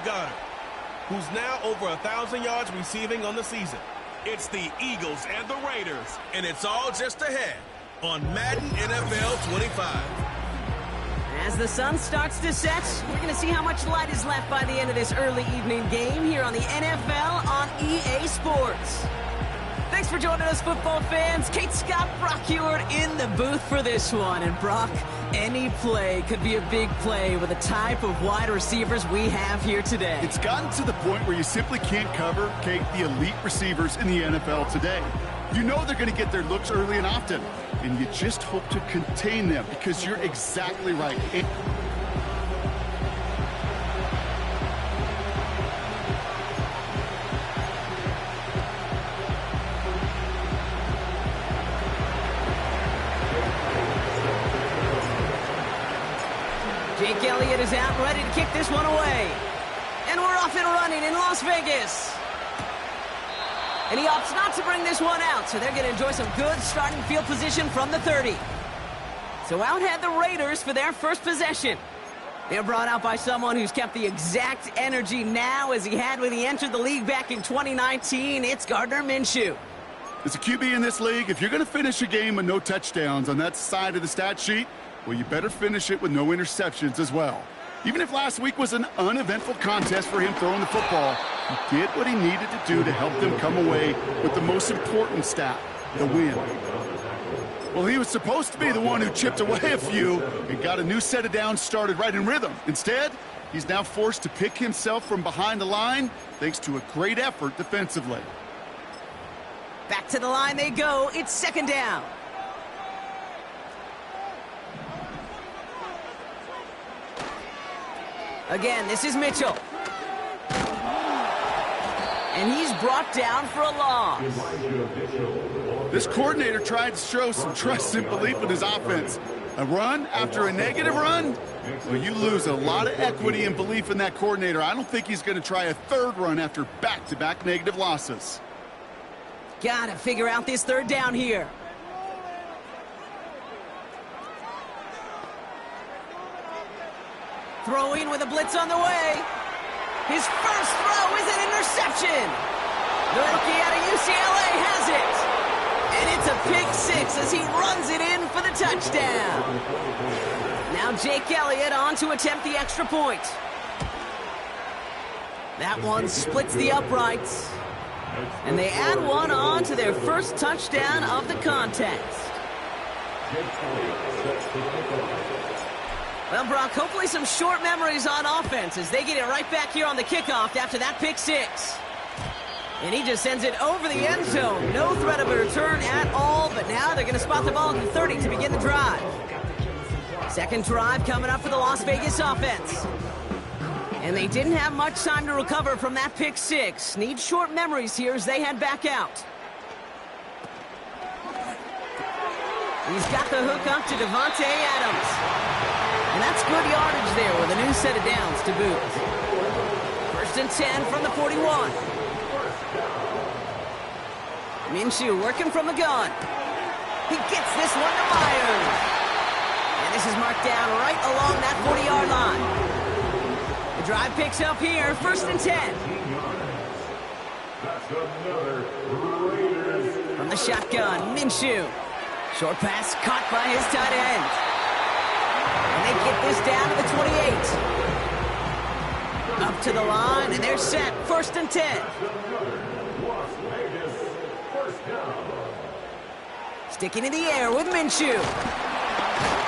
Goddard, who's now over 1,000 yards receiving on the season. It's the Eagles and the Raiders, and it's all just ahead on Madden NFL 25. As the sun starts to set, we're going to see how much light is left by the end of this early evening game here on the NFL on EA Sports. Thanks for joining us, football fans. Kate Scott, Brock Ewart in the booth for this one. And Brock, any play could be a big play with the type of wide receivers we have here today. It's gotten to the point where you simply can't cover, Kate, the elite receivers in the NFL today. You know they're going to get their looks early and often, and you just hope to contain them because you're exactly right. Jake Elliott is out, ready to kick this one away. And we're off and running in Las Vegas. And he opts not to bring this one out, so they're going to enjoy some good starting field position from the 30. So out head the Raiders for their first possession. They're brought out by someone who's kept the exact energy now as he had when he entered the league back in 2019. It's Gardner Minshew. As a QB in this league, if you're going to finish a game with no touchdowns on that side of the stat sheet, well, you better finish it with no interceptions as well. Even if last week was an uneventful contest for him throwing the football, he did what he needed to do to help them come away with the most important stat, the win. Well, he was supposed to be the one who chipped away a few and got a new set of downs started right in rhythm. Instead, he's now forced to pick himself from behind the line thanks to a great effort defensively. Back to the line they go. It's second down. Again, this is Mitchell. And he's brought down for a loss. This coordinator tried to show some trust and belief in his offense. A run after a negative run? Well, you lose a lot of equity and belief in that coordinator. I don't think he's going to try a third run after back-to-back negative losses. Gotta figure out this third down here. Throwing with a blitz on the way. His first throw is an interception. The rookie out of UCLA has it. And it's a pick six as he runs it in for the touchdown. Now Jake Elliott on to attempt the extra point. That one splits the uprights. And they add one on to their first touchdown of the contest. Well, Brock, hopefully some short memories on offense as they get it right back here on the kickoff after that pick six. And he just sends it over the end zone. No threat of a return at all, but now they're going to spot the ball at the 30 to begin the drive. Second drive coming up for the Las Vegas offense. And they didn't have much time to recover from that pick six. Need short memories here as they head back out. He's got the hook up to Devontae Adams. And that's good yardage there with a new set of downs to boot. First and 10 from the 41. Minshew working from the gun. He gets this one to Myers. And this is marked down right along that 40-yard line. The drive picks up here, first and 10. From the shotgun, Minshew. Short pass caught by his tight end. And they get this down to the 28. Up to the line, and they're set. First and 10. Sticking in the air with Minshew.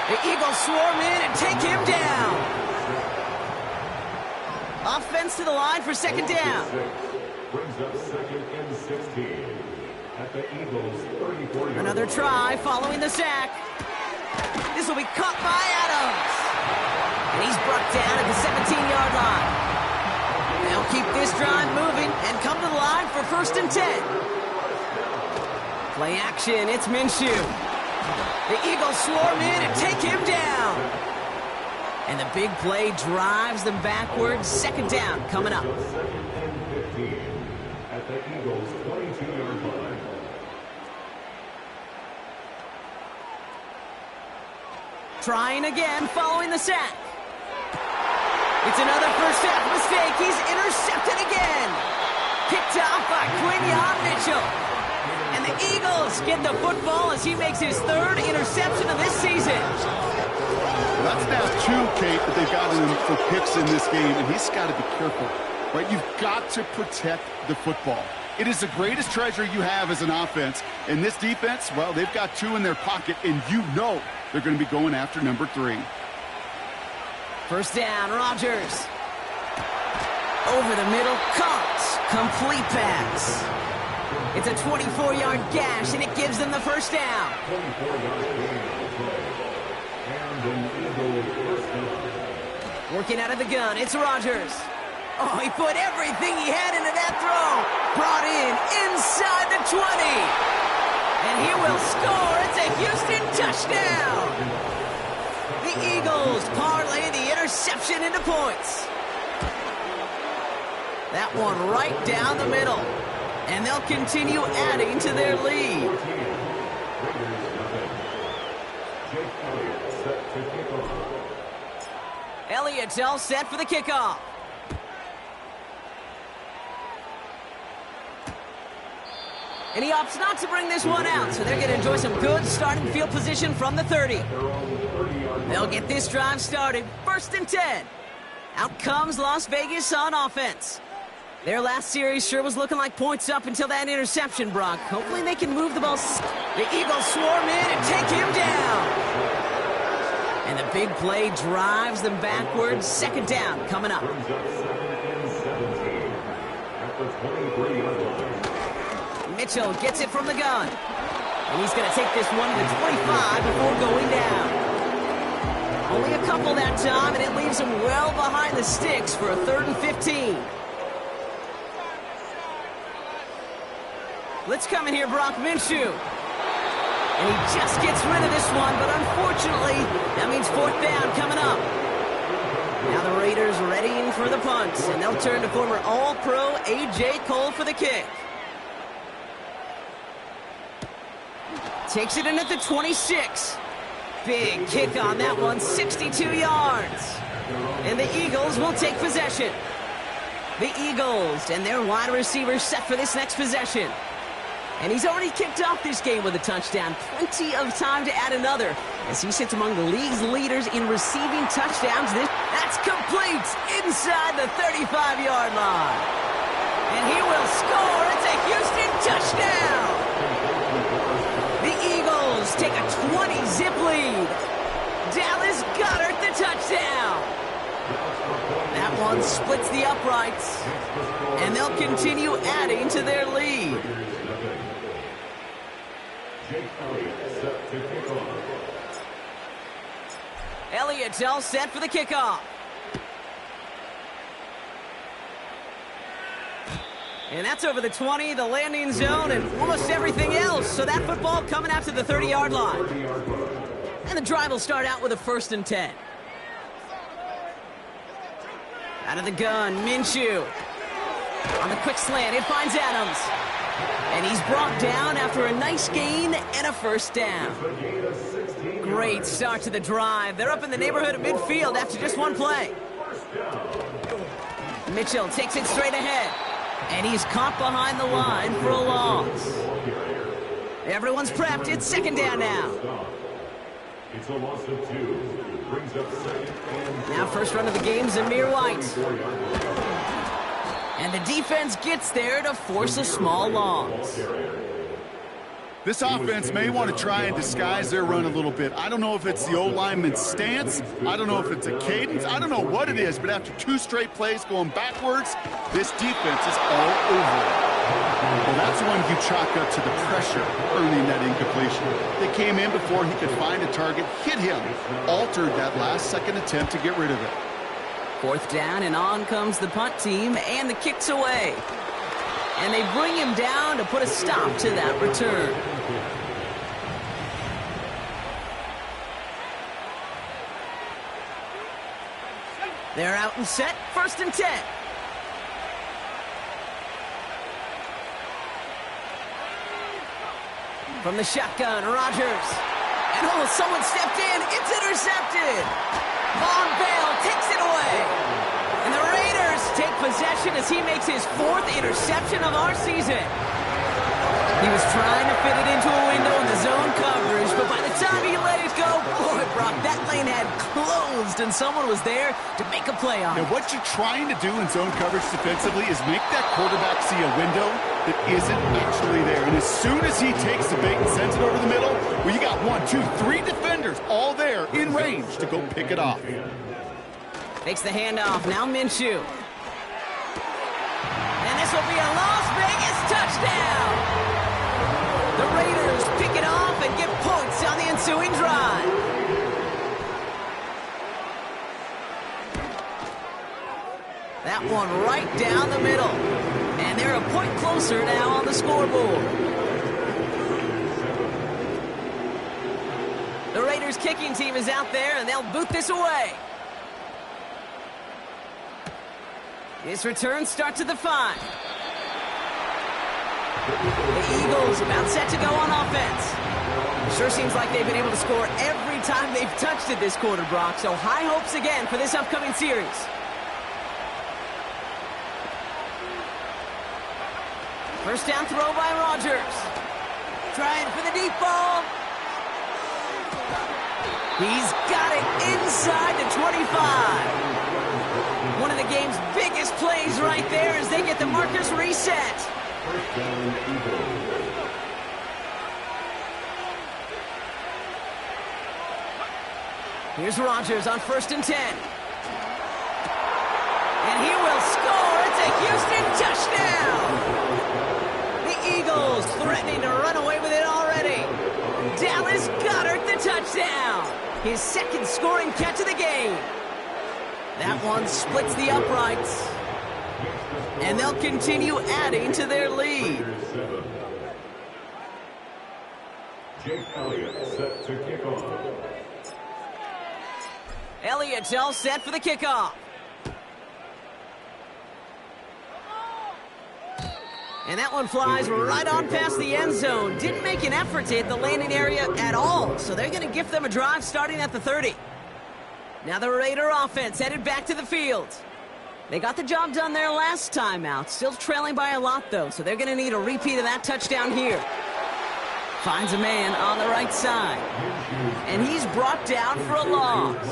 The Eagles swarm in and take him down. Offense to the line for second down. Brings up second and 16 at the Eagles 34. Another try following the sack. This will be caught by Adams. And he's brought down at the 17-yard line. They'll keep this drive moving and come to the line for first and 10. Play action, it's Minshew. The Eagles swarm in and take him down. And the big play drives them backwards. Second down coming up. Second and 15 at the Eagles 22-yard line. Trying again following the sack. It's another first half mistake. He's stop by Quinyon Mitchell. And the Eagles get the football as he makes his third interception of this season. Well, that's now 2, Kate, that they've got him for picks in this game, and he's got to be careful. Right? You've got to protect the football. It is the greatest treasure you have as an offense. And this defense, well, they've got 2 in their pocket, and you know they're going to be going after number 3. First down, Rodgers. Over the middle, caught. Complete pass. It's a 24-yard gash, and it gives them the first down. 24-yard gain. Working out of the gun, it's Rodgers. Oh, he put everything he had into that throw. Brought in inside the 20. And he will score. It's a Houston touchdown. The Eagles parlay the interception into points. That one right down the middle. And they'll continue adding to their lead. Elliott's all set for the kickoff. And he opts not to bring this one out, so they're going to enjoy some good starting field position from the 30. They'll get this drive started. 1st and 10. Out comes Las Vegas on offense. Their last series sure was looking like points up until that interception, Brock. Hopefully they can move the ball. The Eagles swarm in and take him down. And the big play drives them backwards. 2nd down coming up. Mitchell gets it from the gun. And he's going to take this one to the 25 before going down. Only a couple that time, and it leaves him well behind the sticks for a 3rd and 15. Let's come in here, Brock Minshew. And he just gets rid of this one, but unfortunately, that means 4th down coming up. Now the Raiders readying for the punt, and they'll turn to former All-Pro A.J. Cole for the kick. Takes it in at the 26. Big kick on that one, 62 yards. And the Eagles will take possession. The Eagles and their wide receivers set for this next possession. And he's already kicked off this game with a touchdown. Plenty of time to add another as he sits among the league's leaders in receiving touchdowns. That's complete inside the 35-yard line. And he will score. It's a Houston touchdown. The Eagles take a 20-zip lead. Dallas Goedert the touchdown. That one splits the uprights. And they'll continue adding to their lead. Elliott's all set for the kickoff. And that's over the 20, the landing zone, and almost everything else. So that football coming out to the 30-yard line. And the drive will start out with a 1st and 10. Out of the gun, Minshew. On the quick slant, it finds Adams. And he's brought down after a nice gain and a 1st down. Great start to the drive. They're up in the neighborhood of midfield after just one play. Mitchell takes it straight ahead. And he's caught behind the line for a loss. Everyone's prepped. It's 2nd down now. It's a loss of 2. Brings up 2nd. Now first run of the game, Zamir White. And the defense gets there to force a small loss. This offense may want to try and disguise their run a little bit. I don't know if it's the O-lineman's stance. I don't know if it's a cadence. I don't know what it is, but after 2 straight plays going backwards, this defense is all over it. Well, that's when you chalk up to the pressure earning that incompletion. They came in before he could find a target, hit him, altered that last-second attempt to get rid of it. 4th down, and on comes the punt team, and the kick's away. And they bring him down to put a stop to that return. They're out and set, 1st and 10. From the shotgun, Rodgers. And oh, someone stepped in. It's intercepted. Von Bell takes it away. And the Raiders must take possession as he makes his 4th interception of our season. He was trying to fit it into a window in the zone coverage, but by the time he let it go, boy, Brock, that lane had closed, and someone was there to make a play on it. Now, what you're trying to do in zone coverage defensively is make that quarterback see a window that isn't actually there. And as soon as he takes the bait and sends it over the middle, well, you got 1, 2, 3 defenders all there in range to go pick it off. Takes the handoff. Now Minshew. And this will be a Las Vegas touchdown. The Raiders pick it off and get points on the ensuing drive. That one right down the middle. And they're a point closer now on the scoreboard. The Raiders kicking team is out there, and they'll boot this away. This return starts at the 5. The Eagles about set to go on offense. It sure seems like they've been able to score every time they've touched it this quarter, Brock. So high hopes again for this upcoming series. First down throw by Rodgers. Trying for the deep ball. He's got it inside the 25. One of the game's biggest plays right there as they get the markers reset. Here's Rodgers on 1st and 10. And he will score. It's a Houston touchdown. The Eagles threatening to run away with it already. Dallas Goedert the touchdown. His 2nd scoring catch of the game. That one splits the uprights. And they'll continue adding to their lead. Jake Elliott set to kick off. Elliott's all set for the kickoff. And that one flies right on past the end zone. Didn't make an effort to hit the landing area at all. So they're going to gift them a drive starting at the 30. Now the Raider offense headed back to the field. They got the job done there last time out. Still trailing by a lot, though, so they're going to need a repeat of that touchdown here. Finds a man on the right side. And he's brought down for a loss.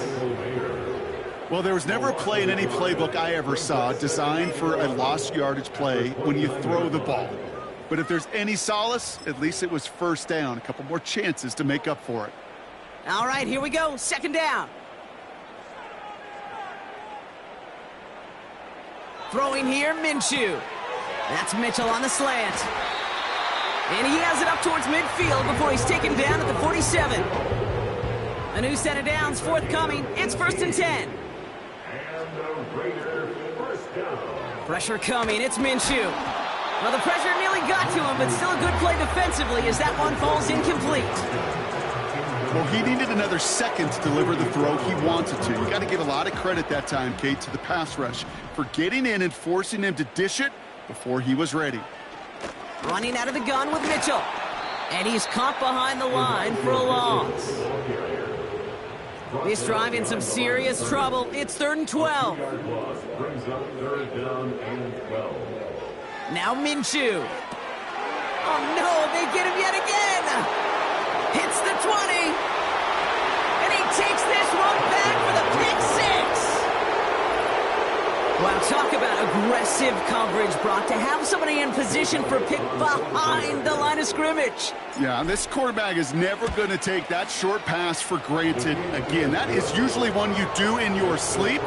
Well, there was never a play in any playbook I ever saw designed for a lost yardage play when you throw the ball. But if there's any solace, at least it was first down. A couple more chances to make up for it. All right, here we go. 2nd down. Throwing here, Minshew. That's Mitchell on the slant. And he has it up towards midfield before he's taken down at the 47. A new set of downs forthcoming. It's 1st and 10. And the Raiders first down. Pressure coming. It's Minshew. Well, the pressure nearly got to him, but still a good play defensively as that one falls incomplete. Well, he needed another second to deliver the throw he wanted to. You got to give a lot of credit that time, Kate, to the pass rush for getting in and forcing him to dish it before he was ready. Running out of the gun with Mitchell. And he's caught behind the line for a loss. This drive in some serious trouble. It's 3rd and 12. Brings up 3rd down and 12. Now Minshew. Oh, no, they get him yet again. Hits the 20. And he takes this one back for the pick 6. Wow, talk about aggressive coverage, Brock, to have somebody in position for a pick behind the line of scrimmage. Yeah, this quarterback is never going to take that short pass for granted again. That is usually one you do in your sleep.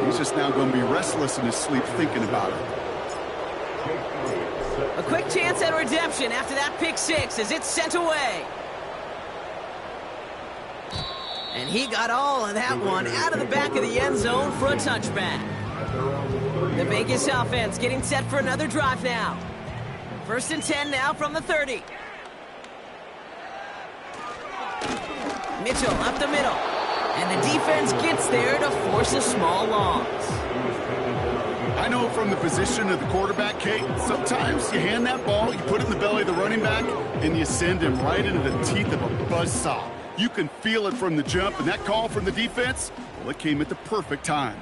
He's just now going to be restless in his sleep thinking about it. A quick chance at redemption after that pick 6 as it's sent away. And he got all of that one out of the back of the end zone for a touchback. The Vegas offense getting set for another drive now. 1st and 10 now from the 30. Mitchell up the middle. And the defense gets there to force a small loss. I know from the position of the quarterback, Kate, sometimes you hand that ball, you put it in the belly of the running back, and you send him right into the teeth of a buzzsaw. You can feel it from the jump, and that call from the defense, well, it came at the perfect time.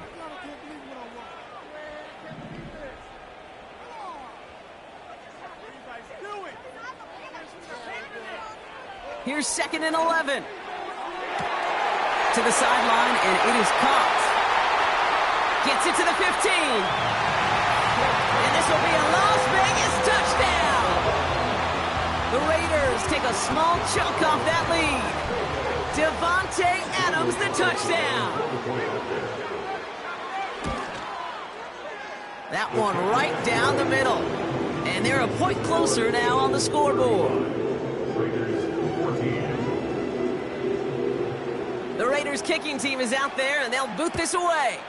Here's 2nd and 11. To the sideline, and it is caught. Gets it to the 15. And this will be a Las Vegas touchdown. The Raiders take a small chunk off that lead. Devontae Adams, the touchdown. That one right down the middle. And they're a point closer now on the scoreboard. The Raiders kicking team is out there, and they'll boot this away.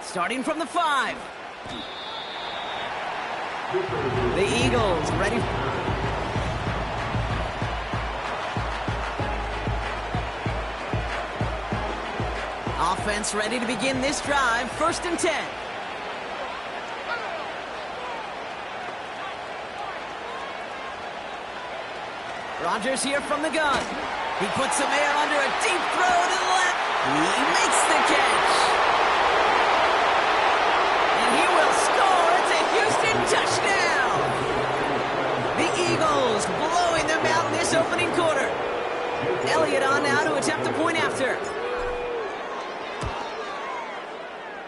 Starting from the 5. The Eagles ready. Offense ready to begin this drive. 1st and 10. Rodgers here from the gun. He puts some air under a deep throw to the left. He makes the catch. And he will score. It's a Houston touchdown. The Eagles blowing them out in this opening quarter. Elliott on now to attempt the point after.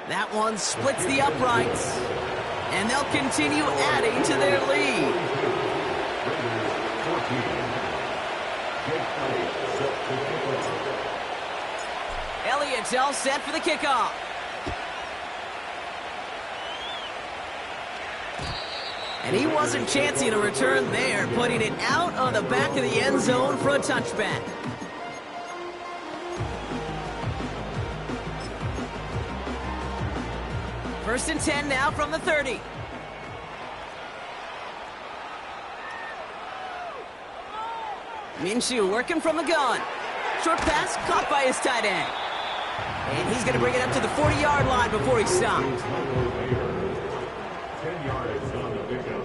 That one splits the uprights. And they'll continue adding to their lead. Elliott's all set for the kickoff. And he wasn't chancing a return there, putting it out on the back of the end zone for a touchback. First and 10 now from the 30. Minshew working from the gun. Short pass caught by his tight end. And he's going to bring it up to the 40-yard line before he stopped. 10 yards on the pickup.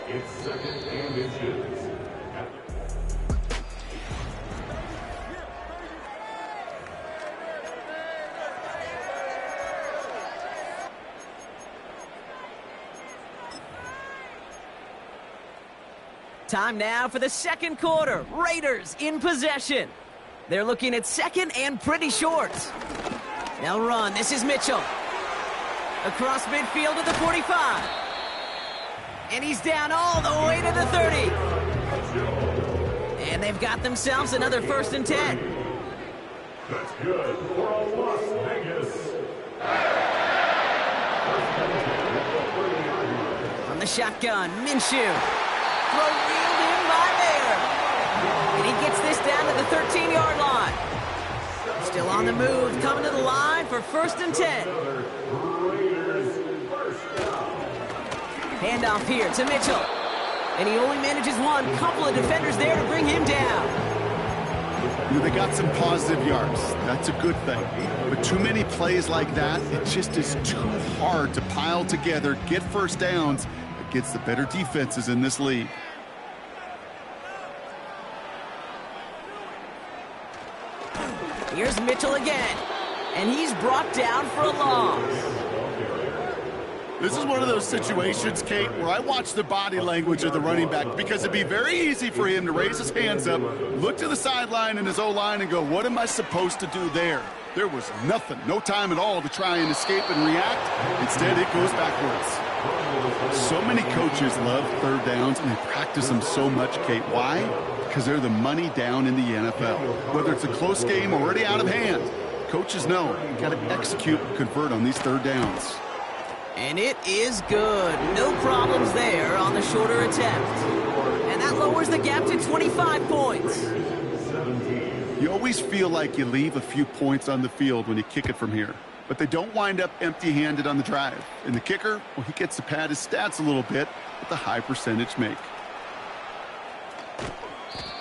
It's 2nd and inches. Time now for the 2nd quarter. Raiders in possession. They're looking at 2nd and pretty short. They'll run. This is Mitchell. Across midfield to the 45. And he's down all the way to the 30. And they've got themselves another 1st and 10. That's good for a Las Vegas. From the shotgun, Minshew. Throw reeled in by Mayer. And he gets this down to the 13-yard line. Still on the move, coming to the line for 1st and 10. Handoff here to Mitchell. And he only manages one. Couple of defenders there to bring him down. You know, they got some positive yards. That's a good thing. But too many plays like that, it just is too hard to pile together, get first downs against the better defenses in this league. Here's Mitchell again. And he's brought down for a loss. This is one of those situations, Kate, where I watch the body language of the running back because it'd be very easy for him to raise his hands up, look to the sideline in his O-line and go, what am I supposed to do there? There was nothing, no time at all to try and escape and react. Instead, it goes backwards. So many coaches love 3rd downs, and they practice them so much, Kate. Why? Because they're the money down in the NFL. Whether it's a close game or already out of hand, coaches know you got to execute and convert on these 3rd downs. And it is good. No problems there on the shorter attempt. And that lowers the gap to 25 points. You always feel like you leave a few points on the field when you kick it from here. But they don't wind up empty-handed on the drive. And the kicker, well, he gets to pad his stats a little bit with a high percentage make.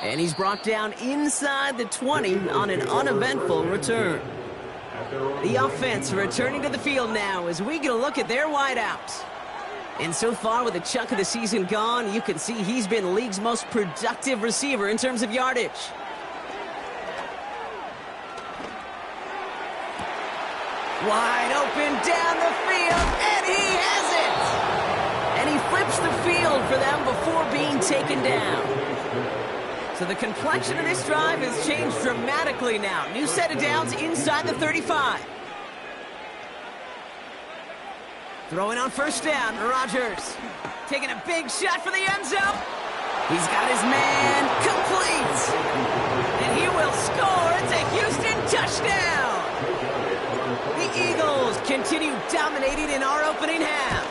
And he's brought down inside the 20 on an uneventful return. The offense returning to the field now as we get a look at their wideouts. And so far, with a chunk of the season gone, you can see he's been the league's most productive receiver in terms of yardage. Wide open down the field, and he has it! And he flips the field for them before before being taken down. So the complexion of this drive has changed dramatically now. New set of downs inside the 35. Throwing on first down, Rodgers. Taking a big shot for the end zone. He's got his man complete. And he will score. It's a Houston touchdown. The Eagles continue dominating in our opening half.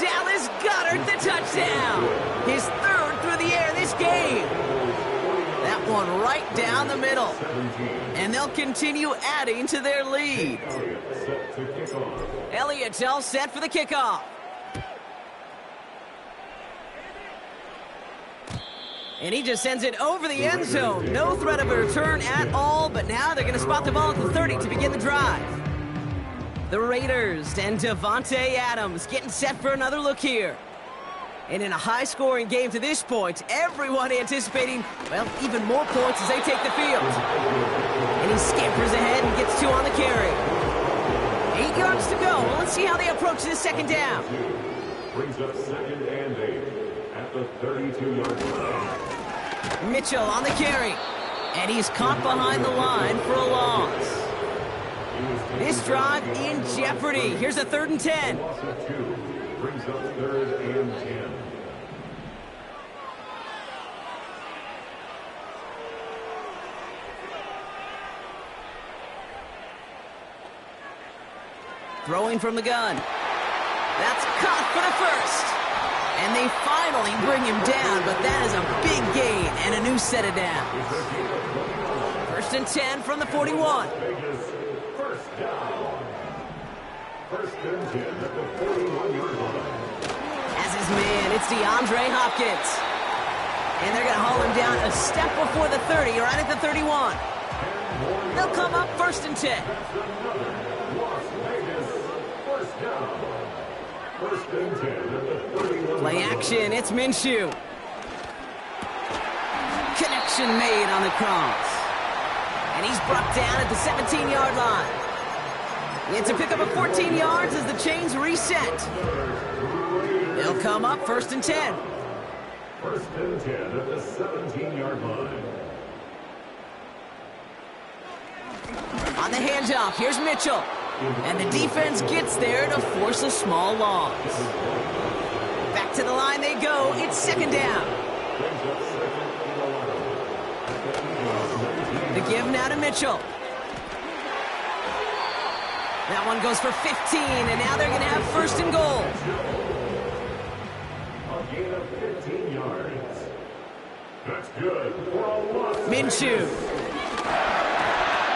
Dallas Goedert the touchdown. His third through the air this game. That one right down the middle. And they'll continue adding to their lead. Elliott's all set for the kickoff. And he just sends it over the end zone. No threat of a return at all, but now they're going to spot the ball at the 30 to begin the drive. The Raiders and Davante Adams getting set for another look here. And in a high-scoring game to this point, everyone anticipating, well, even more points as they take the field. And he scampers ahead and gets 2 on the carry. 8 yards to go. Well, let's see how they approach this second down. Brings up 2nd and 8 at the 32-yard line. Mitchell on the carry. And he's caught behind the line for a loss. This drive in jeopardy. Here's a 3rd and 10. Loss of 2. Brings up 3rd and 10. Throwing from the gun. That's caught for the first. And they finally bring him down, but that is a big gain and a new set of downs. 1st and 10 from the 41. First down. 1st and 10 at the 41-yard line. As his man, it's DeAndre Hopkins. And they're going to haul him down a step before the 30, right at the 31. They'll come up 1st and 10. Play action, it's Minshew. Connection made on the cross. And he's brought down at the 17-yard line. It's a pickup of 14 yards as the chains reset. They'll come up 1st and 10. 1st and 10 at the 17-yard line. On the handoff, here's Mitchell. And the defense gets there to force a small loss. Back to the line they go. It's 2nd down. The give now to Mitchell. That one goes for 15, and now they're going to have 1st and goal. A gain of 15 yards. That's good for a loss. Minshew.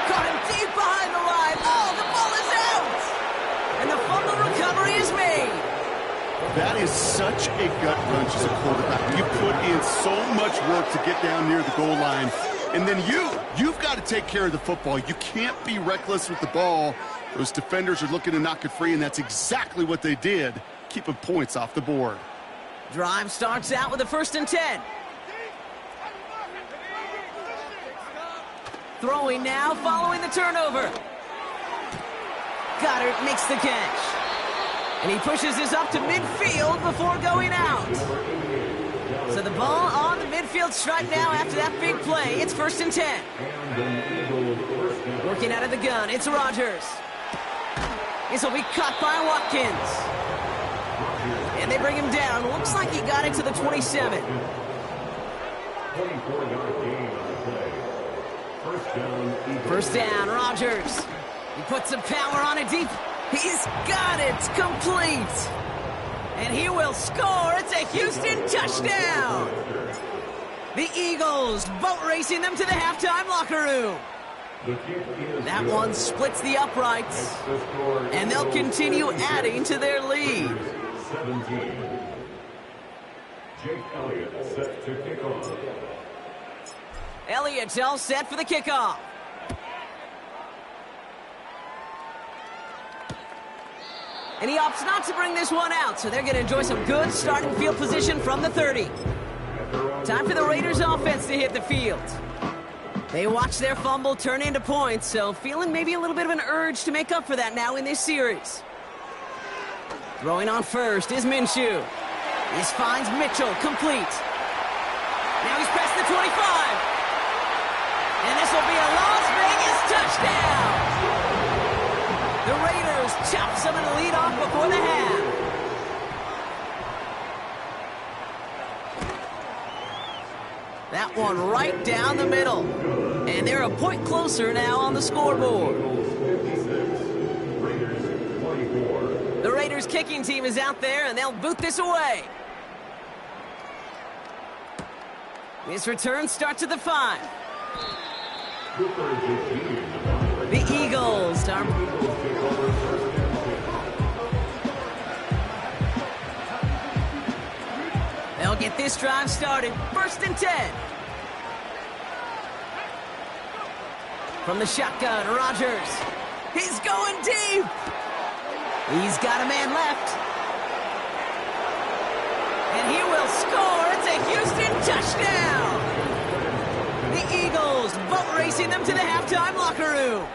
Caught him deep behind the line. Oh, the ball is out. And the fumble recovery is made. That is such a gut punch as a quarterback. You put in so much work to get down near the goal line. And then you've got to take care of the football. You can't be reckless with the ball. Those defenders are looking to knock it free, and that's exactly what they did, keeping points off the board. Drive starts out with a 1st and 10. Throwing now, following the turnover. Goddard makes the catch. And he pushes this up to midfield before going out. So the ball on the midfield stripe now after that big play. It's 1st and 10. Working out of the gun, it's Rodgers. This will be caught by Watkins. And they bring him down. Looks like he got it to the 27. 24-yard gain on the play. 1st down, Eagles. 1st down, Rodgers. He puts some power on it deep. He's got it complete. And he will score. It's a Houston touchdown. The Eagles boat racing them to the halftime locker room. That one splits the uprights. And they'll continue adding to their lead. 17. Jake Elliott set to kick off. Elliott's all set for the kickoff. And he opts not to bring this one out, so they're going to enjoy some good starting field position from the 30. Time for the Raiders offense to hit the field. They watch their fumble turn into points, so feeling maybe a little bit of an urge to make up for that now in this series. Throwing on first is Minshew. This finds Mitchell, complete. Now he's past the 25. And this will be a Las Vegas touchdown. The Raiders chop some of the lead off before the half. That one right down the middle. And they're a point closer now on the scoreboard. The Raiders kicking team is out there, and they'll boot this away. This return starts at the 5. The Eagles are... They'll get this drive started. 1st and 10. From the shotgun, Rodgers. He's going deep. He's got a man left. And he will score. It's a Houston touchdown. The Eagles boat racing them to the halftime locker room.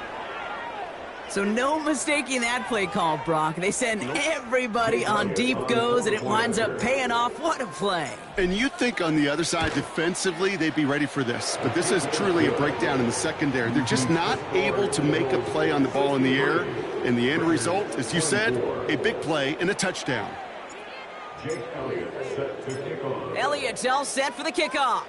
So no mistaking that play call, Brock. They send everybody on deep goes, and it winds up paying off. What a play. And you'd think on the other side, defensively, they'd be ready for this. But this is truly a breakdown in the secondary. They're just not able to make a play on the ball in the air. And the end result, as you said, a big play and a touchdown. Jake Elliott set to kick off. Elliott's all set for the kickoff.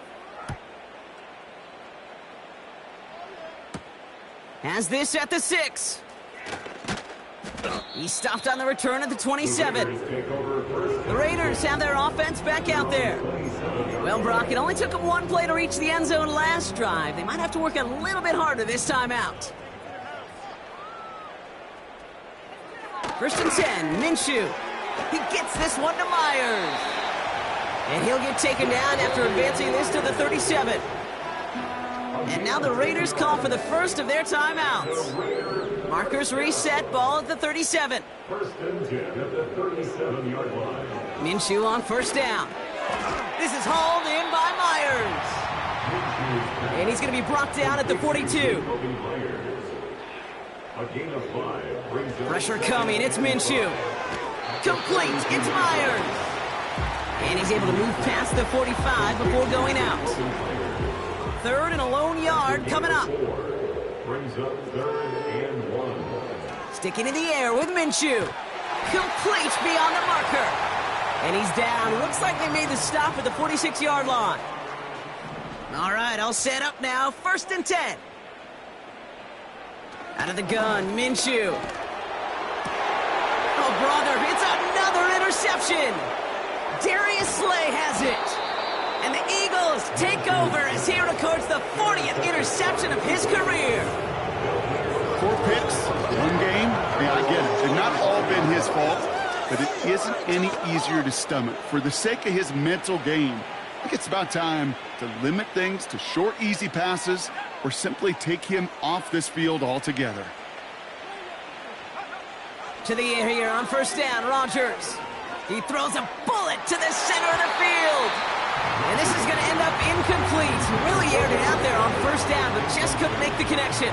Has this at the 6. He stopped on the return at the 27. The Raiders have their offense back out there. Well, Brock, it only took them one play to reach the end zone last drive. They might have to work a little bit harder this time out. 1st and 10, Minshew. He gets this one to Myers. And he'll get taken down after advancing this to the 37. And now the Raiders call for the first of their timeouts. Markers reset, ball at the 37. 1st and 10 at the 37-yard line. Minshew on 1st down. This is hauled in by Myers. And he's going to be brought down at the 42. A gain of 5 brings up Pressure coming, it's Minshew. Complete, it's Myers. And he's able to move past the 45 before going out. 3rd and a lone yard coming up. brings up 3rd and 1. Sticking in the air with Minshew. Complete beyond the marker. And he's down. Looks like they made the stop at the 46-yard line. All right, all set up now. 1st and 10. Out of the gun, Minshew. Oh, brother, it's another interception. Darius Slay has it. And the Eagles take over as he records the 40th interception of his career. 4 picks, 1 game. Yeah, I get it. They've not all been his fault, but it isn't any easier to stomach. For the sake of his mental game, I think it's about time to limit things to short, easy passes or simply take him off this field altogether. To the air here on 1st down, Rodgers. He throws a bullet to the center of the field. And this is going to end up incomplete. Really aired it out there on 1st down, but just couldn't make the connection.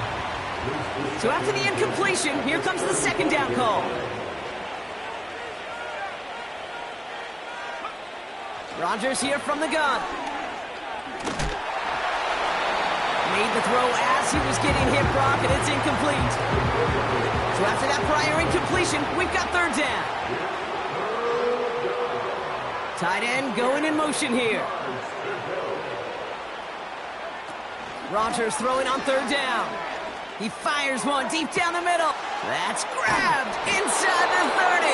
So after the incompletion, here comes the 2nd down call. Rodgers here from the gun. Made the throw as he was getting hit, Brock, and it's incomplete. So after that prior incompletion, we've got 3rd down. Tight end going in motion here. Rodgers throwing on 3rd down. He fires one deep down the middle. That's grabbed inside the 30.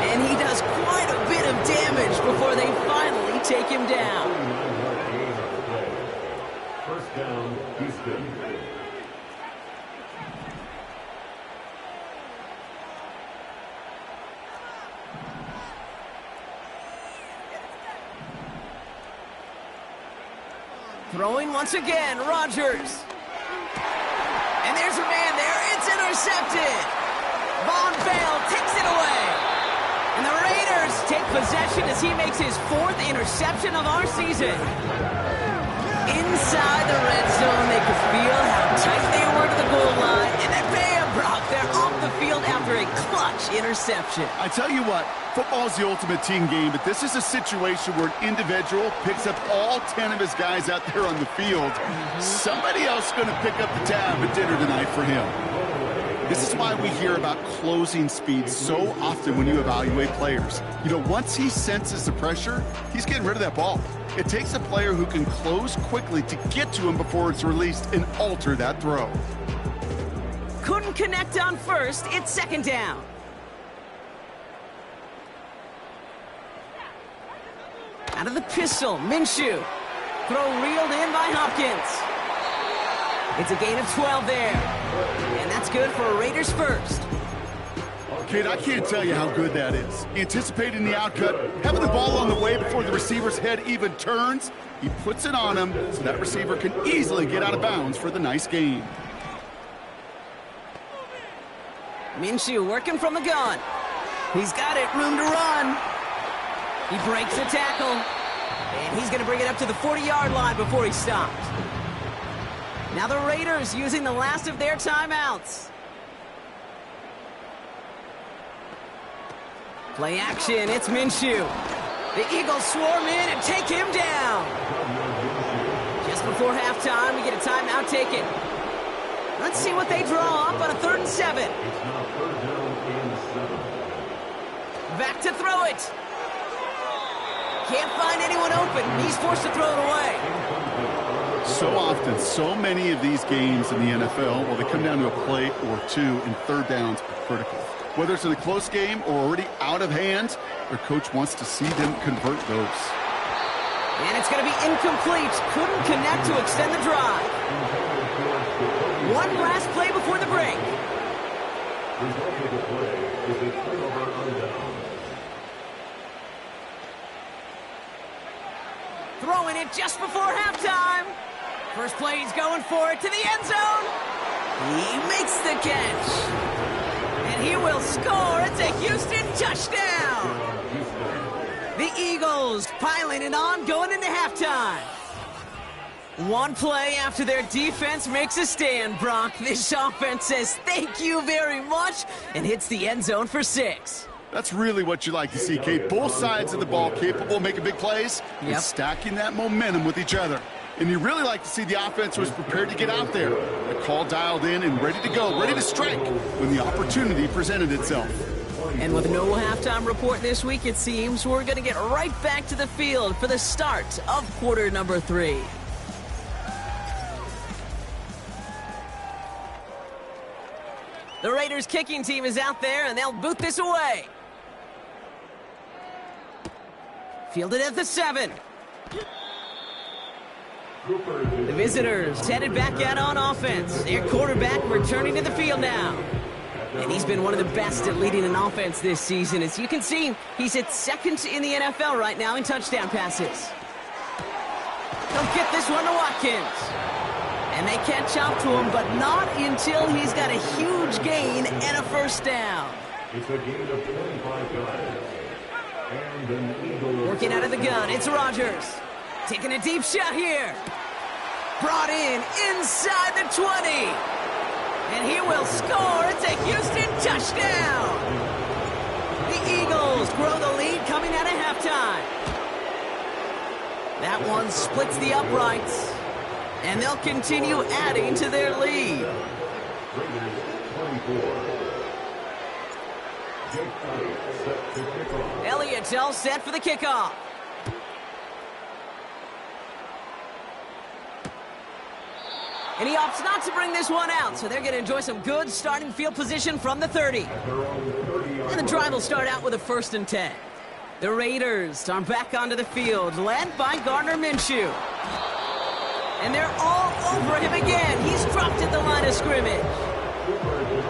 And he does quite a bit of damage before they finally take him down. 1st down, Houston. Throwing once again, Rodgers. And there's a man there. It's intercepted. Von Bell takes it away. And the Raiders take possession as he makes his 4th interception of our season. Inside the red zone, they could feel how tight they were to the goal line. And then bam, Brock, they're off the field after a clutch catch, interception. I tell you what, football's the ultimate team game, but this is a situation where an individual picks up all 10 of his guys out there on the field. Somebody else is going to pick up the tab at dinner tonight for him. This is why we hear about closing speed so often when you evaluate players. You know, once he senses the pressure, he's getting rid of that ball. It takes a player who can close quickly to get to him before it's released and alter that throw. Couldn't connect on first. It's second down. Out of the pistol, Minshew. Throw reeled in by Hopkins. It's a gain of 12 there. And that's good for a Raiders first. Kid, I can't tell you how good that is. Anticipating the outcut, having the ball on the way before the receiver's head even turns, he puts it on him so that receiver can easily get out of bounds for the nice gain. Minshew working from the gun. He's got it, room to run. He breaks the tackle. And he's going to bring it up to the 40-yard line before he stops. Now the Raiders using the last of their timeouts. Play action, it's Minshew. The Eagles swarm in and take him down. Just before halftime, we get a timeout taken. Let's see what they draw up on a 3rd and 7. Back to throw it. Can't find anyone open. He's forced to throw it away. So often, so many of these games in the NFL, well, they come down to a play or two, and 3rd downs are critical. Whether it's in a close game or already out of hand, their coach wants to see them convert those. And it's going to be incomplete. Couldn't connect to extend the drive. One last play before the break. Throwing it just before halftime. First play, he's going for it to the end zone. He makes the catch. And he will score. It's a Houston touchdown. The Eagles piling it on going into halftime. One play after their defense makes a stand, Brock. This offense says thank you very much and hits the end zone for 6. That's really what you like to see, Kate. Both sides of the ball capable of making big plays and stacking that momentum with each other. And you really like to see the offense was prepared to get out there. The call dialed in and ready to go, ready to strike when the opportunity presented itself. And with no halftime report this week, it seems we're going to get right back to the field for the start of quarter number 3. The Raiders kicking team is out there, and they'll boot this away. Fielded at the 7. The visitors headed back out on offense. Their quarterback returning to the field now. And he's been one of the best at leading an offense this season. As you can see, he's at 2nd in the NFL right now in touchdown passes. They'll get this one to Watkins. And they catch up to him, but not until he's got a huge gain and a first down. It's a gain of 25 yards. And an Eagle. Working out of the gun, it's Rodgers. Taking a deep shot here. Brought in inside the 20. And he will score. It's a Houston touchdown. The Eagles grow the lead coming out of halftime. That one splits the uprights. And they'll continue adding to their lead. Raiders 24. Set to kick off. Elliott's all set for the kickoff. And he opts not to bring this one out, so they're going to enjoy some good starting field position from the 30. And the drive will start out with a 1st and 10. The Raiders are back onto the field, led by Gardner Minshew. And they're all over him again. He's dropped at the line of scrimmage.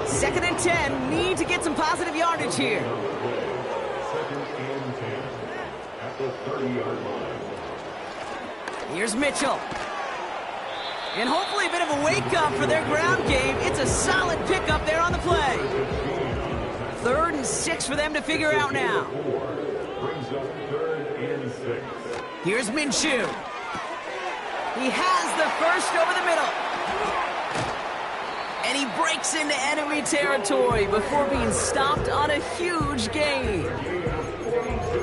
2nd and 10, need to get some positive yardage here. 2nd and 10 at the 30-yard line. Here's Mitchell. And hopefully a bit of a wake-up for their ground game. It's a solid pickup there on the play. 3rd and 6 for them to figure out now. Brings up 3rd and 6. Here's Minshew. He has the first over the middle. And he breaks into enemy territory before being stopped on a huge gain.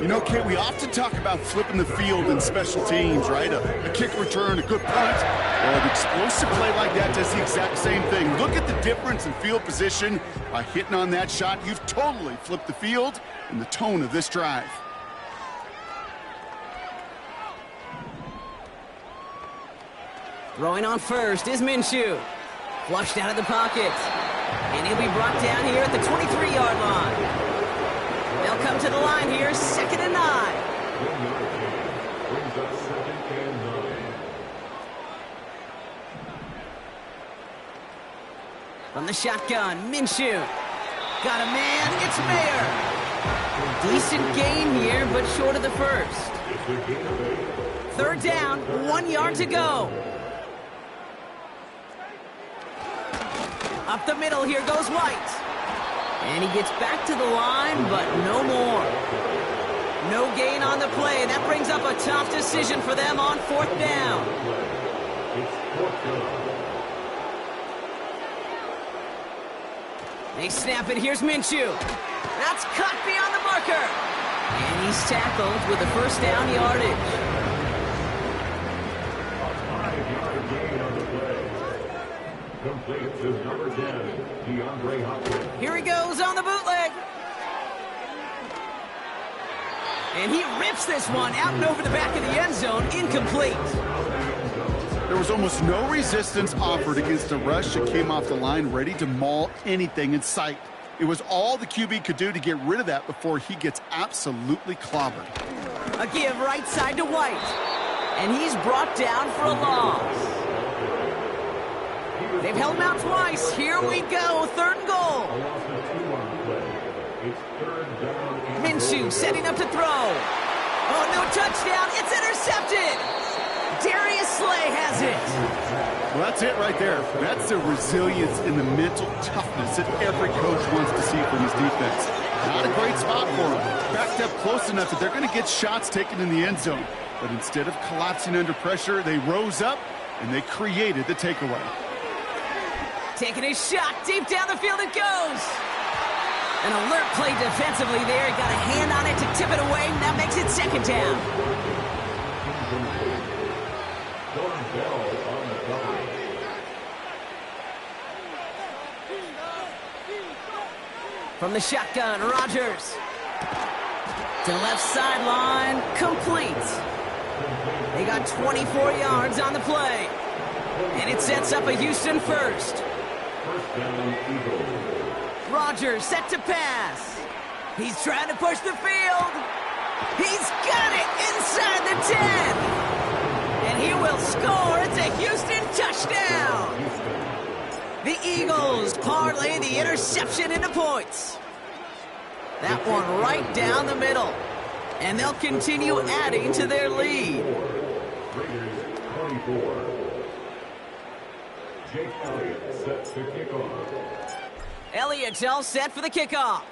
You know, Kate, we often talk about flipping the field in special teams, right? A kick return, a good punt. Well, an explosive play like that does the exact same thing. Look at the difference in field position. By hitting on that shot, you've totally flipped the field and the tone of this drive. Throwing on first is Minshew. Flushed out of the pocket. And he'll be brought down here at the 23-yard line. They'll come to the line here, 2nd and 9. Brings up 2nd and 9. From the shotgun, Minshew. Got a man, it's Mayer. Decent gain here, but short of the first. 3rd down, 1 yard to go. Up the middle, here goes White. And he gets back to the line, but no more. No gain on the play, and that brings up a tough decision for them on 4th down. They snap it, here's Minshew. That's cut beyond the marker. And he's tackled with the 1st down yardage. Complete to number 10, DeAndre Hopkins. Here he goes on the bootleg. And he rips this one out and over the back of the end zone, incomplete. There was almost no resistance offered against a rush that came off the line ready to maul anything in sight. It was all the QB could do to get rid of that before he gets absolutely clobbered. A give right side to White. And he's brought down for a loss. They've held him out twice. Here we go. 3rd and goal. Minshew setting up to throw. Oh, no touchdown. It's intercepted. Darius Slay has it. Well, that's it right there. That's the resilience and the mental toughness that every coach wants to see from his defense. Not a great spot for him. Backed up close enough that they're going to get shots taken in the end zone. But instead of collapsing under pressure, they rose up and they created the takeaway. Taking a shot deep down the field it goes. An alert play defensively there. Got a hand on it to tip it away. That makes it 2nd down. From the shotgun, Rodgers. To the left sideline, complete. They got 24 yards on the play. And it sets up a Houston 1st. Rodgers set to pass. He's trying to push the field. He's got it inside the 10. And he will score. It's a Houston touchdown. The Eagles parlay the interception into points. That one right down the middle. And they'll continue adding to their lead. Raiders 24. Jake Elliott sets the kickoff. Elliott's all set for the kickoff.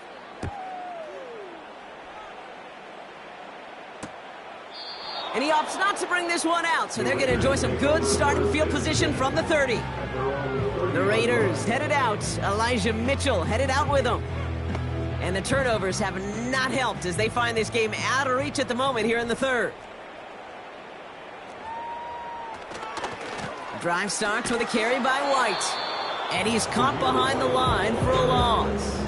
And he opts not to bring this one out, so they're going to enjoy some good starting field position from the 30. The Raiders headed out. Elijah Mitchell headed out with them. And the turnovers have not helped as they find this game out of reach at the moment here in the 3rd. Drive starts with a carry by White. And he's caught behind the line for a loss.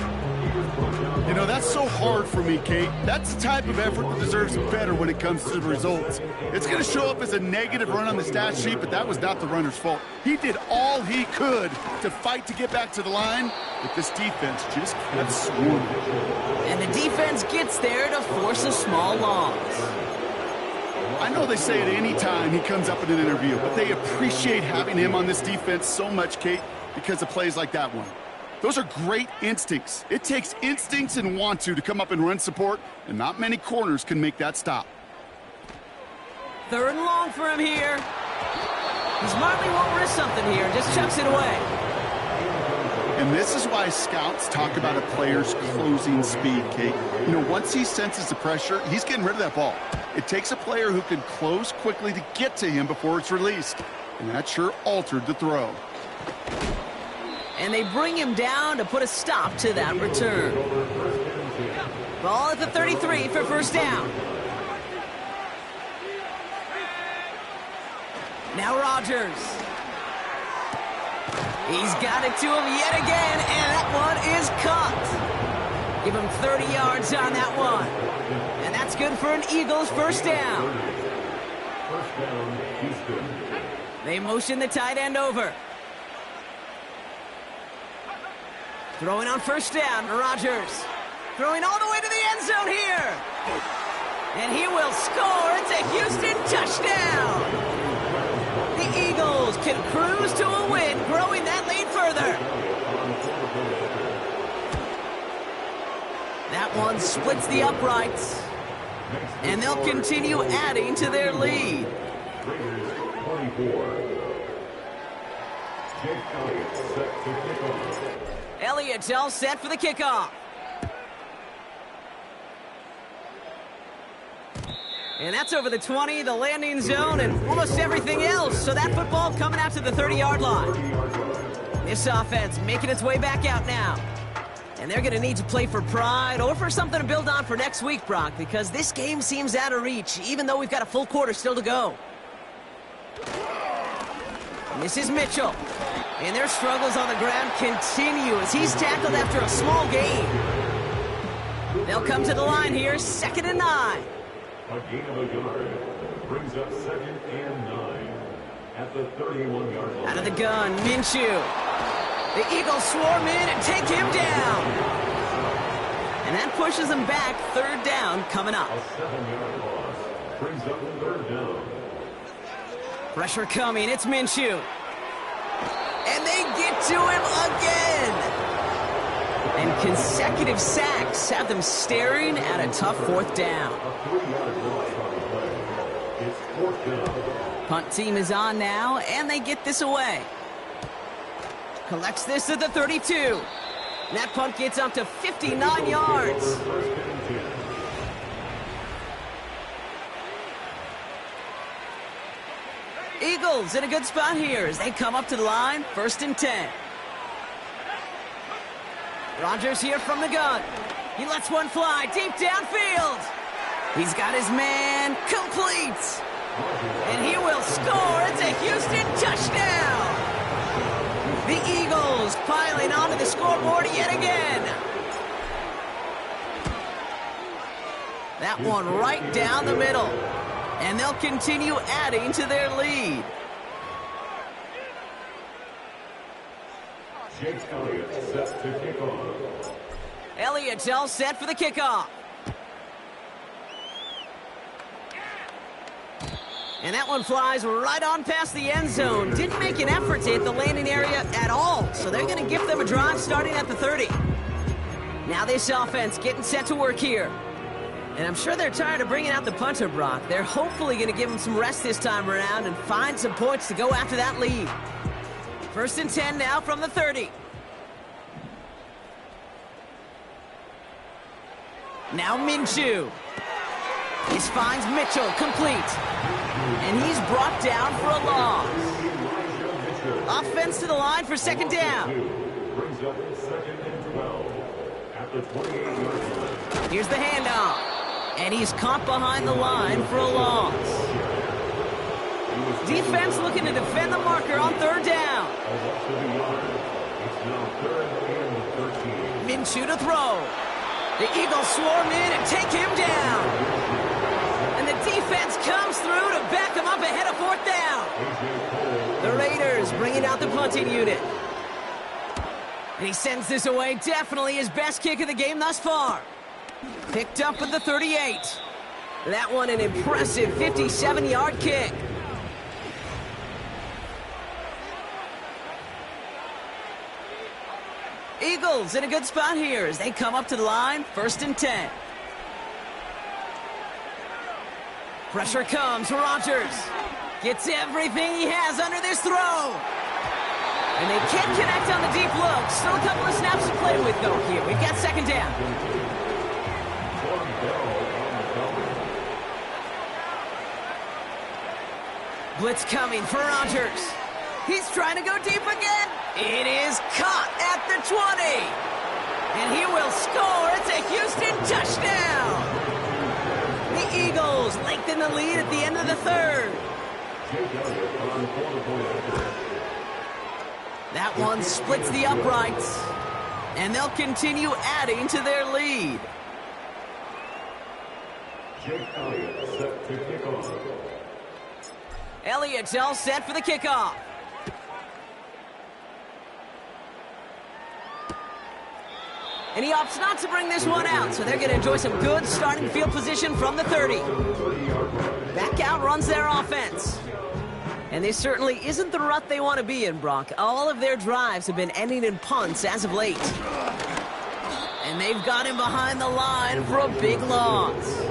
You know, that's so hard for me, Kate. That's the type of effort that deserves better when it comes to the results. It's going to show up as a negative run on the stat sheet, but that was not the runner's fault. He did all he could to fight to get back to the line, but this defense just kept swarming. And the defense gets there to force a small loss. I know they say it any time he comes up in an interview, but they appreciate having him on this defense so much, Kate, because of plays like that one. Those are great instincts. It takes instincts and want to come up and run support, and not many corners can make that stop. 3rd and long for him here. He smartly won't risk something here, just chucks it away. And this is why scouts talk about a player's closing speed, Kate. You know, once he senses the pressure, he's getting rid of that ball. It takes a player who can close quickly to get to him before it's released. And that sure altered the throw. And they bring him down to put a stop to that return. Ball at the 33 for first down. Now Rodgers. He's got it to him yet again, and that one is caught. Give him 30 yards on that one. And that's good for an Eagles first down. First down, Houston. They motion the tight end over. Throwing on first down, Rodgers. Throwing all the way to the end zone here. And he will score. It's a Houston touchdown. The Eagles can cruise to a win, growing that lead further. That one splits the uprights. And they'll continue adding to their lead. Raiders 24. Jake Elliott set to kick off. Elliott's all set for the kickoff. And that's over the 20, the landing zone, and almost everything else. So that football coming out to the 30-yard line. This offense making its way back out now. And they're going to need to play for pride or for something to build on for next week, Brock, because this game seems out of reach, even though we've got a full quarter still to go. And this is Mitchell. And their struggles on the ground continue as he's tackled after a small gain. They'll come to the line here, 2nd and 9. A gain of a yard brings up 2nd and 9 at the 31-yard line. Out of the gun, Minshew. The Eagles swarm in and take him down. And that pushes them back, 3rd down coming up. A 7-yard loss brings up 3rd down. Pressure coming, it's Minshew. And they get to him again. And consecutive sacks have them staring at a tough 4th down. A 3-yard loss on the play. It's 4th down. Punt team is on now, and they get this away. Collects this at the 32. And that punt gets up to 59 yards. Eagles in a good spot here as they come up to the line, 1st and 10. Rodgers here from the gun. He lets one fly deep downfield. He's got his man complete. And he will score. It's a Houston touchdown. The Eagles piling onto the scoreboard yet again. That one right down the middle. And they'll continue adding to their lead. Jake Elliott set to kick off. Elliott's all set for the kickoff. And that one flies right on past the end zone. Didn't make an effort to hit the landing area at all. So they're going to give them a drive starting at the 30. Now this offense getting set to work here. And I'm sure they're tired of bringing out the punter, Brock. They're hopefully going to give him some rest this time around and find some points to go after that lead. 1st and 10 now from the 30. Now Minshew. This finds Mitchell complete. And he's brought down for a loss. Offense to the line for 2nd down. Brings up 2nd and 12 at the 28-yard line. Here's the handoff. And he's caught behind the line for a loss. Defense looking to defend the marker on 3rd down. It's now 3rd and 13. Minshew to throw. The Eagles swarm in and take him down. And the defense comes through to back him up ahead of 4th down. The Raiders bringing out the punting unit. And he sends this away. Definitely his best kick of the game thus far. Picked up at the 38. That one an impressive 57-yard kick. Eagles in a good spot here as they come up to the line, 1st and 10. Pressure comes, Rodgers. Gets everything he has under this throw. And they can't connect on the deep look. Still a couple of snaps to play with, though, here. We've got 2nd down. Blitz coming for Rodgers. He's trying to go deep again. It is caught at the 20. And he will score. It's a Houston touchdown. The Eagles lengthen the lead at the end of the third. That one splits the uprights. And they'll continue adding to their lead. Jake Elliott set to kick off. Elliott's all set for the kickoff. And he opts not to bring this one out, so they're going to enjoy some good starting field position from the 30. Back out runs their offense. And this certainly isn't the rut they want to be in, Brock. All of their drives have been ending in punts as of late. And they've got him behind the line for a big loss.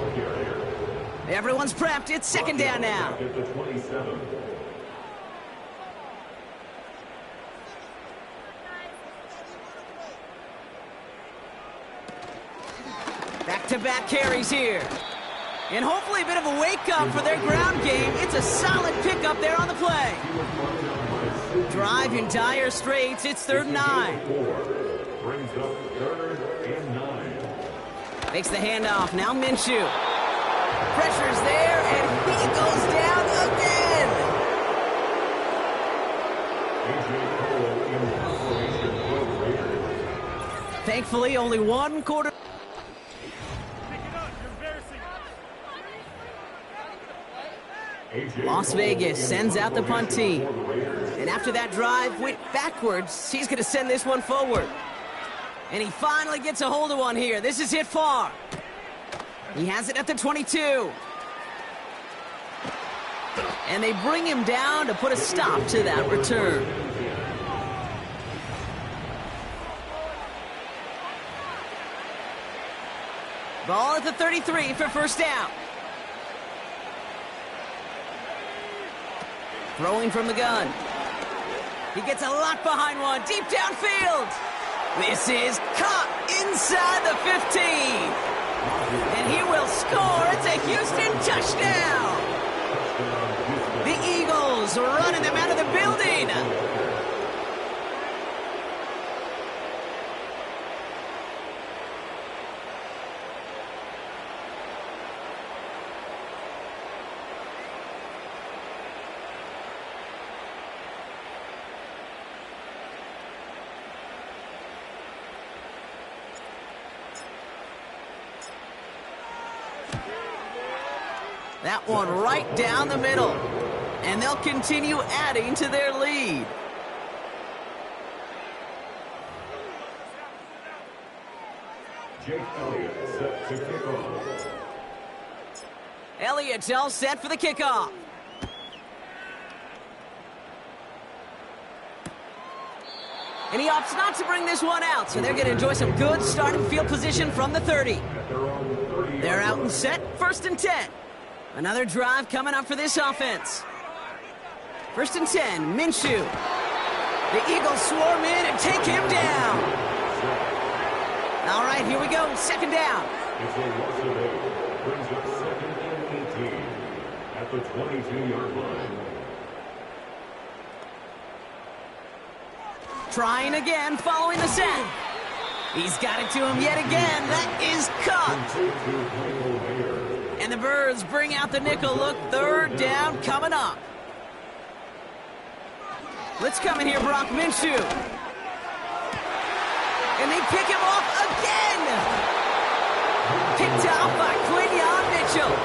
Everyone's prepped. It's second down now. Back-to-back carries here. And hopefully a bit of a wake-up for their ground game. It's a solid pickup there on the play. Drive in dire straits. It's 3rd and 9. Brings up 3rd and 9. Makes the handoff. Now Minshew. Pressure's there, and he goes down again. Thankfully, only one quarter. Las Vegas sends out the punt team. And after that drive went backwards, he's going to send this one forward. And he finally gets a hold of one here. This is hit far. He has it at the 22. And they bring him down to put a stop to that return. Ball at the 33 for first down. Throwing from the gun. He gets a lot behind one. Deep downfield. This is caught inside the 15. And he will score. It's a Houston touchdown. The Eagles running them out of the building. That one right down the middle. And they'll continue adding to their lead. Jake Elliott set to kick off. Elliott's all set for the kickoff. And he opts not to bring this one out, so they're going to enjoy some good starting field position from the 30. They're out and set, 1st and 10. Another drive coming up for this offense. 1st and 10, Minshew. The Eagles swarm in and take him down. All right, here we go, 2nd down. It's a loss of 8. Brings up 2nd and 18 at the 22-yard line. Trying again, following the set. He's got it to him yet again. That is caught. And the Birds bring out the nickel look. 3rd down coming up. Let's come in here, Brock Minshew. And they pick him off again. Picked off by Quinyon Mitchell.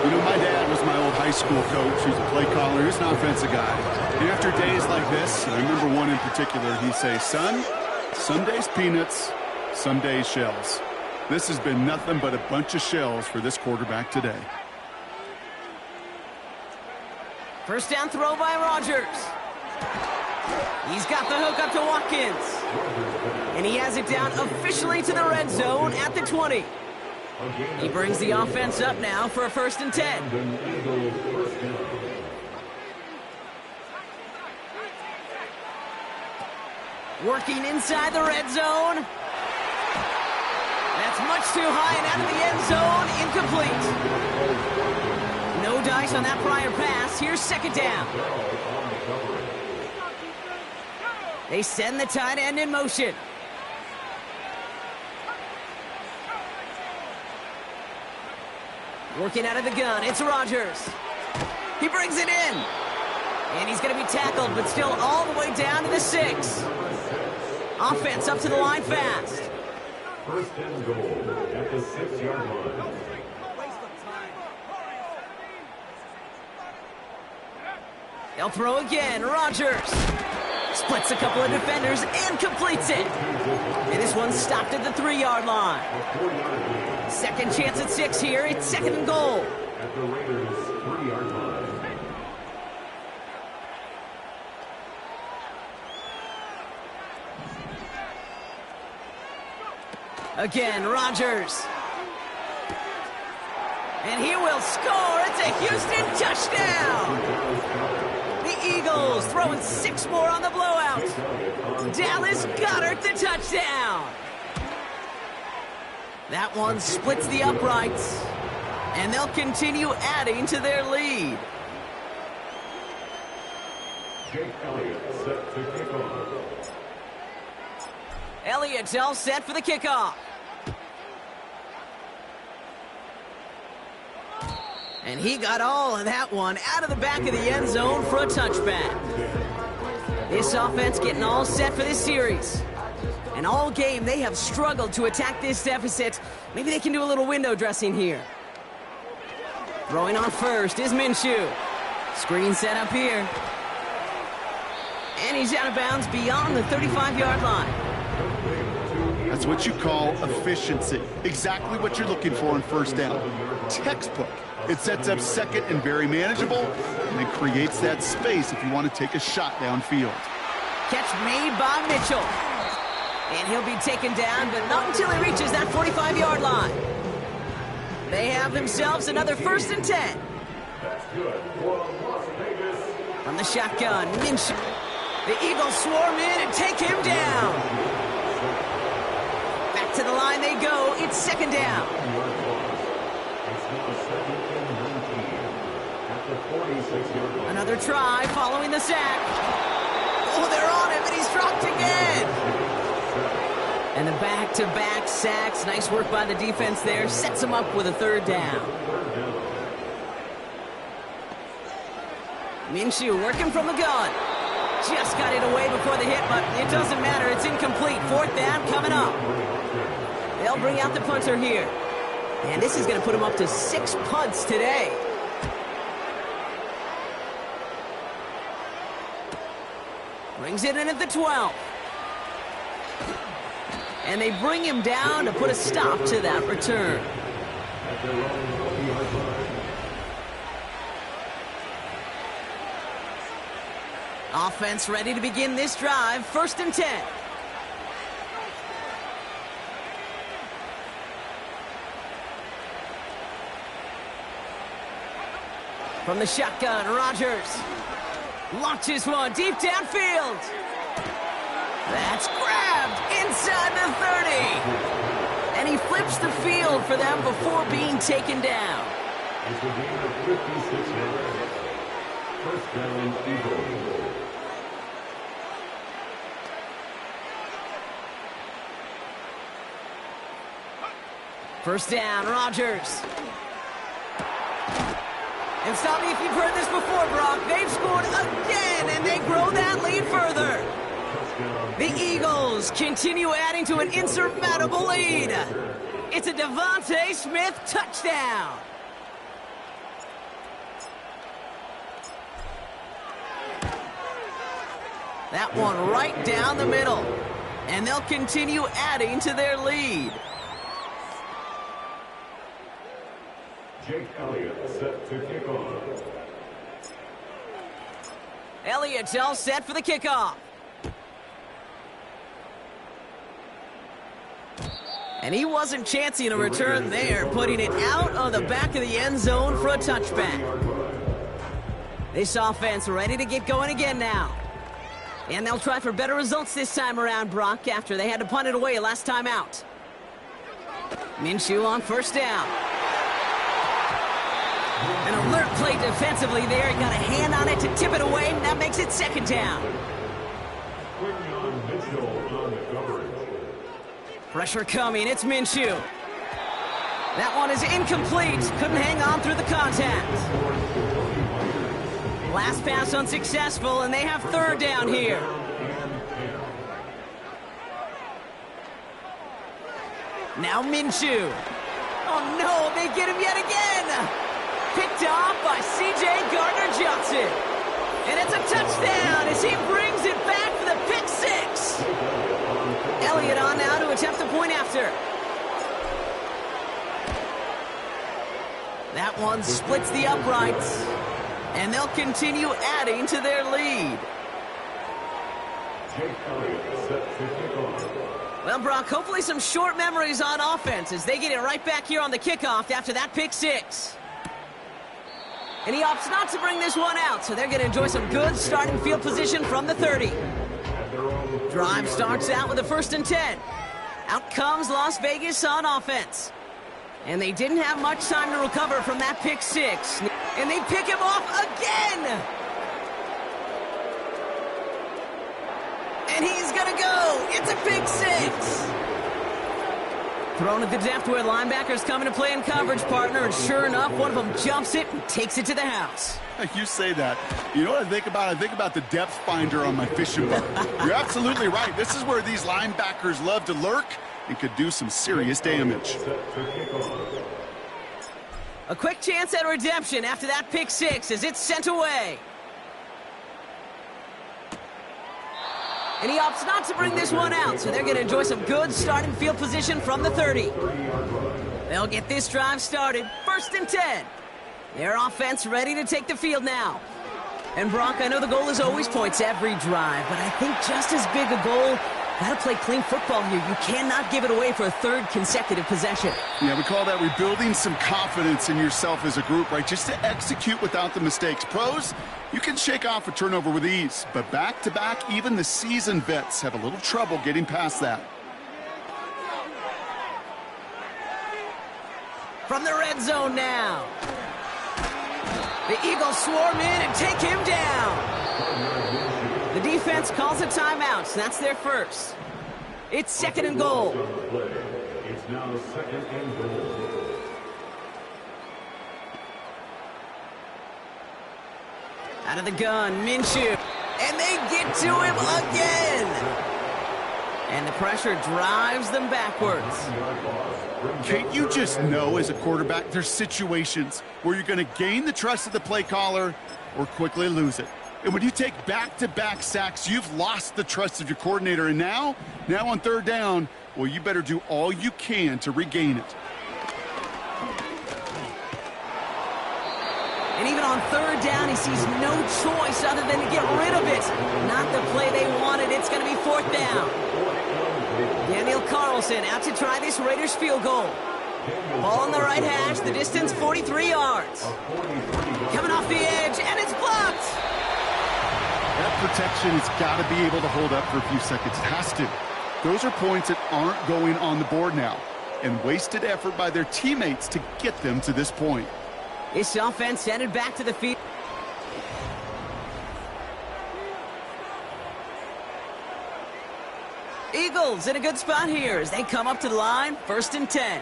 You know, my dad was my old high school coach. He's a play caller. He's an offensive guy. And after days like this, and I remember one in particular, he'd say, son, some days peanuts, some days shells. This has been nothing but a bunch of shells for this quarterback today. 1st down throw by Rodgers. He's got the hook up to Watkins. And he has it down officially to the red zone at the 20. He brings the offense up now for a 1st and 10. Working inside the red zone. That's much too high and out of the end zone. Incomplete. No dice on that prior pass. Here's 2nd down. They send the tight end in motion. Working out of the gun, it's Rodgers. He brings it in. And he's going to be tackled, but still all the way down to the 6. Offense up to the line fast. First and goal at the 6-yard line. They'll throw again. Rodgers splits a couple of defenders and completes it. And this one's stopped at the 3-yard line. Second chance at 6 here. It's second and goal. At the Raiders' 3-yard line. Again, Rodgers. And he will score. It's a Houston touchdown. The Eagles throwing 6 more on the blowout. Dallas Goedert the touchdown. That one splits the uprights. And they'll continue adding to their lead. Jake Elliott set to kick off. Elliott's all set for the kickoff. And he got all of that one out of the back of the end zone for a touchback. This offense getting all set for this series. And all game, they have struggled to attack this deficit. Maybe they can do a little window dressing here. Throwing on first is Minshew. Screen set up here. And he's out of bounds beyond the 35-yard line. That's what you call efficiency. Exactly what you're looking for on first down. Textbook. It sets up second and very manageable, and it creates that space if you want to take a shot downfield. Catch made by Mitchell. And he'll be taken down, but not until he reaches that 45-yard line. They have themselves another 1st and 10. That's good for Las Vegas. From the shotgun, Minshew. The Eagles swarm in and take him down. Back to the line they go. It's second down. Another try following the sack. Oh, they're on him, and he's dropped again. And the back-to-back sacks. Nice work by the defense there. Sets him up with a 3rd down. Minshew working from the gun. Just got it away before the hit, but it doesn't matter. It's incomplete. 4th down coming up. They'll bring out the punter here. And this is going to put him up to 6 punts today. Brings it in at the 12. And they bring him down to put a stop to that return. Offense ready to begin this drive. 1st and 10. From the shotgun, Rodgers launches one deep downfield. That's grabbed inside the 30. And he flips the field for them before being taken down. It's a game of 56 yards. First down, Eagles. First down, Rodgers. And stop me if you've heard this before, Brock. They've scored again, and they grow that lead further. The Eagles continue adding to an insurmountable lead. It's a Devontae Smith touchdown. That one right down the middle. And they'll continue adding to their lead. Jake Elliott set to kick off. Elliott's all set for the kickoff. And he wasn't chancing a return there, putting it out of the back of the end zone for a touchback. This offense ready to get going again now. And they'll try for better results this time around, Brock, after they had to punt it away last time out. Minshew on first down. An alert play defensively there. He got a hand on it to tip it away, and that makes it second down. Mitchell on the coverage. Pressure coming. It's Minshew. That one is incomplete. Couldn't hang on through the contact. Last pass unsuccessful, and they have third down here. Now Minshew. Oh no, they get him yet again. Picked off by C.J. Gardner-Johnson. And it's a touchdown as he brings it back for the pick six. Elliott on now to attempt the point after. That one splits the uprights. And they'll continue adding to their lead. Jake Elliott set to kick off. Well, Brock, hopefully some short memories on offense as they get it right back here on the kickoff after that pick six. And he opts not to bring this one out, so they're going to enjoy some good starting field position from the 30. Drive starts out with a 1st and 10. Out comes Las Vegas on offense. And they didn't have much time to recover from that pick six. And they pick him off again! And he's gonna go! It's a pick six! Thrown at the depth where linebackers come into play in coverage, partner, and sure enough, one of them jumps it and takes it to the house. You say that. You know what I think about? I think about the depth finder on my fishing boat. You're absolutely right. This is where these linebackers love to lurk and could do some serious damage. A quick chance at redemption after that pick six as it's sent away. And he opts not to bring this one out, so they're going to enjoy some good starting field position from the 30. They'll get this drive started. 1st and 10. Their offense ready to take the field now. And Brock, I know the goal is always points every drive, but I think just as big a goal, got to play clean football here. You cannot give it away for a 3rd consecutive possession. Yeah, we call that rebuilding some confidence in yourself as a group, right? Just to execute without the mistakes. Pros, you can shake off a turnover with ease, but back-to-back, even the seasoned vets have a little trouble getting past that. From the red zone now. The Eagles swarm in and take him down. The defense calls a timeout, so that's their first. It's 2nd and goal. It's now 2nd and goal. Out of the gun, Minshew. And they get to him again. And the pressure drives them backwards. Can't you just know as a quarterback there's situations where you're going to gain the trust of the play caller or quickly lose it? And when you take back-to-back sacks, you've lost the trust of your coordinator. And now on 3rd down, well, you better do all you can to regain it. And even on 3rd down, he sees no choice other than to get rid of it. Not the play they wanted. It's going to be 4th down. Daniel Carlson out to try this Raiders field goal. Ball on the right hash, the distance 43 yards. Coming off the edge, and it's blocked. That protection has got to be able to hold up for a few seconds. It has to. Those are points that aren't going on the board now. And wasted effort by their teammates to get them to this point. This offense headed back to the field. Eagles in a good spot here as they come up to the line. 1st and 10.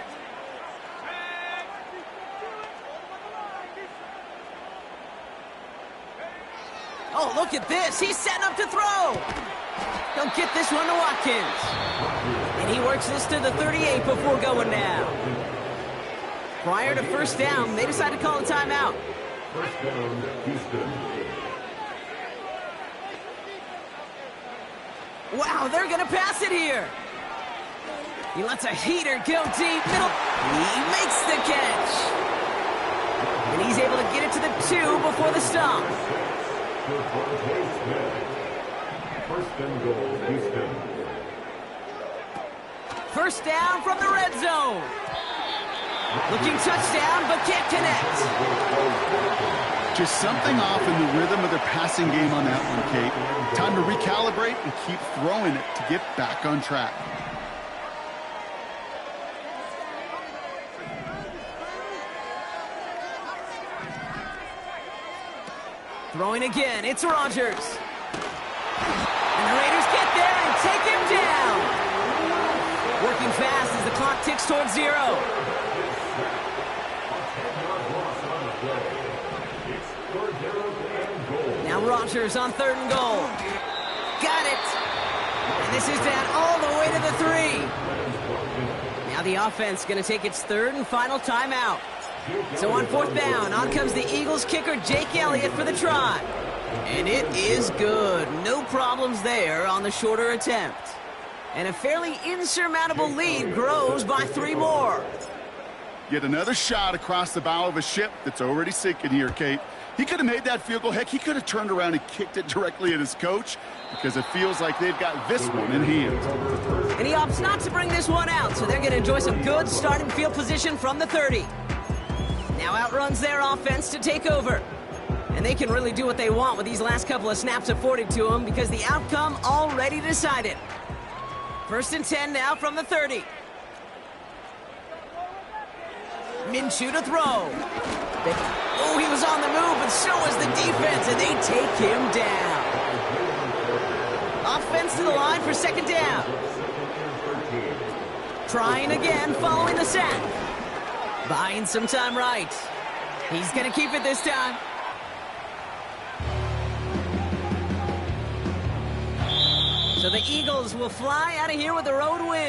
Oh, look at this. He's setting up to throw. He'll get this one to Watkins. And he works this to the 38 before going now. Prior to 1st down, they decided to call a timeout. 1st down, Houston. Wow, they're going to pass it here. He lets a heater go deep middle. He makes the catch. And he's able to get it to the 2 before the stop. 1st and goal, Houston. 1st down from the red zone. Looking touchdown, but can't connect. Just something off in the rhythm of their passing game on that one, Kate. Time to recalibrate and keep throwing it to get back on track. Throwing again, it's Rodgers. And the Raiders get there and take him towards 0. Now Rodgers on 3rd and goal. Got it. And this is down all the way to the 3. Now the offense going to take its 3rd and final timeout. So on 4th down, on comes the Eagles kicker, Jake Elliott, for the try. And it is good. No problems there on the shorter attempt. And a fairly insurmountable lead grows by 3 more. Yet another shot across the bow of a ship that's already sinking here, Kate. He could have made that field goal. Heck, he could have turned around and kicked it directly at his coach because it feels like they've got this one in hand. And he opts not to bring this one out, so they're going to enjoy some good starting field position from the 30. Now outruns their offense to take over. And they can really do what they want with these last couple of snaps afforded to them because the outcome already decided. 1st and 10 now from the 30. Minshew to throw. Oh, he was on the move, but so was the defense, and they take him down. Offense to the line for 2nd down. Trying again following the sack. Buying some time right. He's going to keep it this time. So the Eagles will fly out of here with a road win.